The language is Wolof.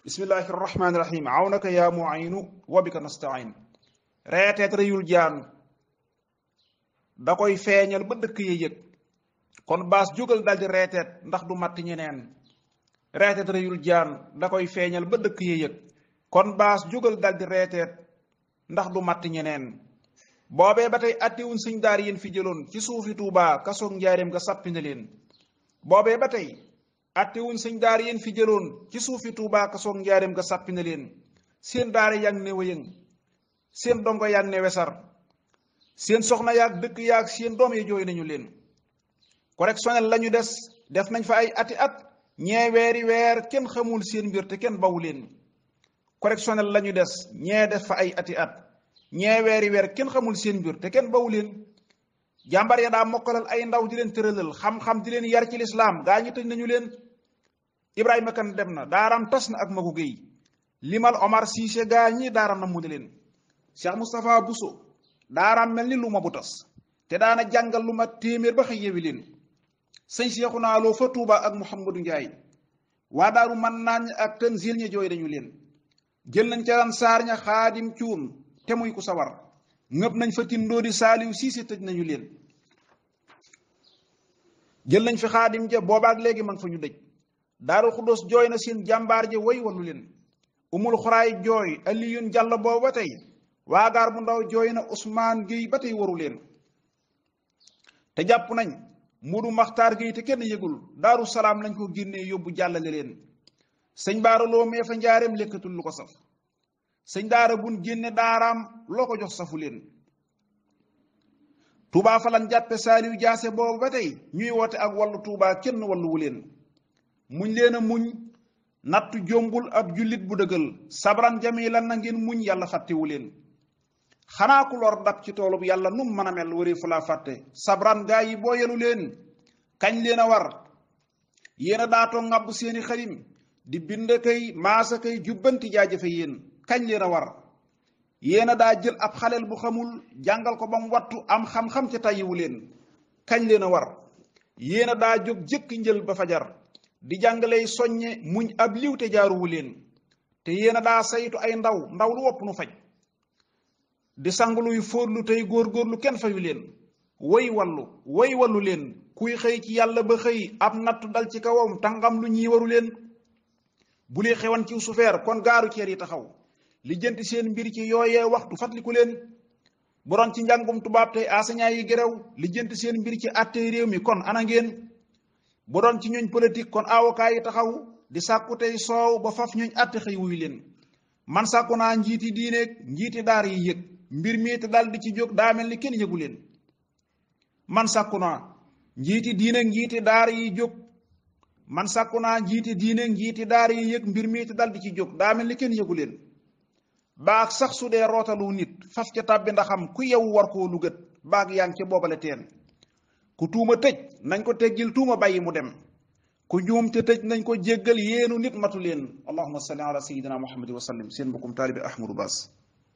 bismillahi rahmaani rahim awnaka yaa mu'inu wa bika nasta'in reeteet rëyul jaan da koy feeñal ba dëkk ya yëg kon baas jógal daldi reeteet ndax du matt ñeneen reeteet rëyul jaan da koy feeñal ba dëkk ya yëg kon baas jógal daldi reeteet ndax du matt ñeneen boobee ba tey attiwuñ sëñ daar yéen fi jëloon ci suufi Tuubaa kasoog njaareem nga sàppi na leen boobee ba tey attewuñ sëñ daara yéen fi jëloon ci suufi Tuubaa kasoog njaareem ga sàppi na leen seen daara yàgg ne wëyëng seen dongo yàgg ne wesar seen soxna yaag dëkk yaag seen doom ya jooy nañu leen correctionnel lañu def nañ fa ay ati at ñee weeri weer kenn xamul seen mbir te kenn bawu leen correctionnel lañu ñee def fa ay ati at ñee weeri weer kenn xamul seen mbir te kenn bawu leen jàmbar ya daa mokkalal ay ndaw di leen tëralal xam-xam di leen yar ci lislaam gaa ñi tëj nañu leen Ibrahima Kan dem na daaram tas na ak Magu Géy limal Omar Cissé gaa ñi daaram na mu ne leen Cheikh Moustapha Bousso daaram mel ni lu ma bu tas te daana jàngal lu ma téeméer ba xëy yewi leen sëñ Seexuna Lo fa Tuuba ak Mouhamadou Ndiaye waa daaru man naan ak Tanzil ña jooy dañu leen jël nañ ca ran saar ña Xaadim Cuun te muy ku sawar ngëp nañ fa Tindoodi Saaliw Siise tëj nañu leen jël nañ fi Xaadim ja boobaak léegi man fa ñu dëj Daaru Xuddoos jooy na seen jàmbaar ja way wallu leen Umul Xuraay jooy Aliyun Jàll boobu ba tey waagaar bu ndaw jooy na Usmaan Géy ba tey waru leen te jàpp nañ Mudu Maxtaar Géy te kenn yëgul Daaru Salaam lañ ko génnee yóbbu jàllale leen sëñ Baara Loo mee fa njaareem lekkatul lu ko saf sëñ daara bun génne daaraam loo ko jox safu leen Tuubaa fa lan jàppe Saaliw Jaase boobu ba tey ñuy woote ak wàllu Tuubaa kenn walluwu leen muñ leen a muñ nattu jombul ab jullit bu dëggal sabran jamilan na ngeen muñ yàlla fàttewu leen xanaa ku lor dab ci toolub yàlla num mën a mel waree fu laa fàtte sabran gaa yi boo yelu leen kañ leen a war yéen a daatoo ŋàbb seeni xarim di bind kay maasa kay jubbanti jaajëfe yéen kañ leen a war yéen a daa jël ab xaleel bu xamul jàngal ko ba mu wattu am xam-xam ca tàyyiwu leen kañ leen a war yéen a daa jóg jëkk njël ba fajar di jàngaley soññe muñ ab liw te jaaruwu leen te yéen a daa saytu ay ndaw lu wopp nu faj di sangluy fóorlu tey góorgóorlu kenn fayu leen way wallu leen kuy xëy ci yàlla ba xëy ab nattu dal ci kawam tàngam lu ñii waru leen bu lee xewan ci sufeer kon gaaru ceer yi taxaw lijjanti seen mbir ci yooyee waxtu fàttaliku leen bu doon ci njàngum tubaab tey enseignant yi gerew lijjanti seen mbir ci àttee réew mi kon ana ngeen bu doon ci ñooñ politique kon avocat yi taxaw di sàkku tey soow ba faf ñooñ àtte xëy wuy leen man sàkku naa njiiti diineeg njiiti daar yi yëg mbir mii te dal di ci jóg daa mel ni kenn yëgu leen man sàkku naa njiiti diineeg njiiti daar yi jóg man sàkku naa njiiti diineeg njiiti daar yi yëg mbir mii te dal di ci jóg daa mel ni kenn yëgu leen baag sax su dee rootalu nit faf ca tàbbi ndaxam ku yew war koo lu gët baag yaa ngi ca boobale teen ku tuuma tëj nañ ko teggil tuuma bàyyi mu dem ku juum te tëj nañ ko jéggal yéenu nit matu leen allahumma salli ala sayyidina muhammadin wa sallim seen mbokkum taalibi Ahmadou Bass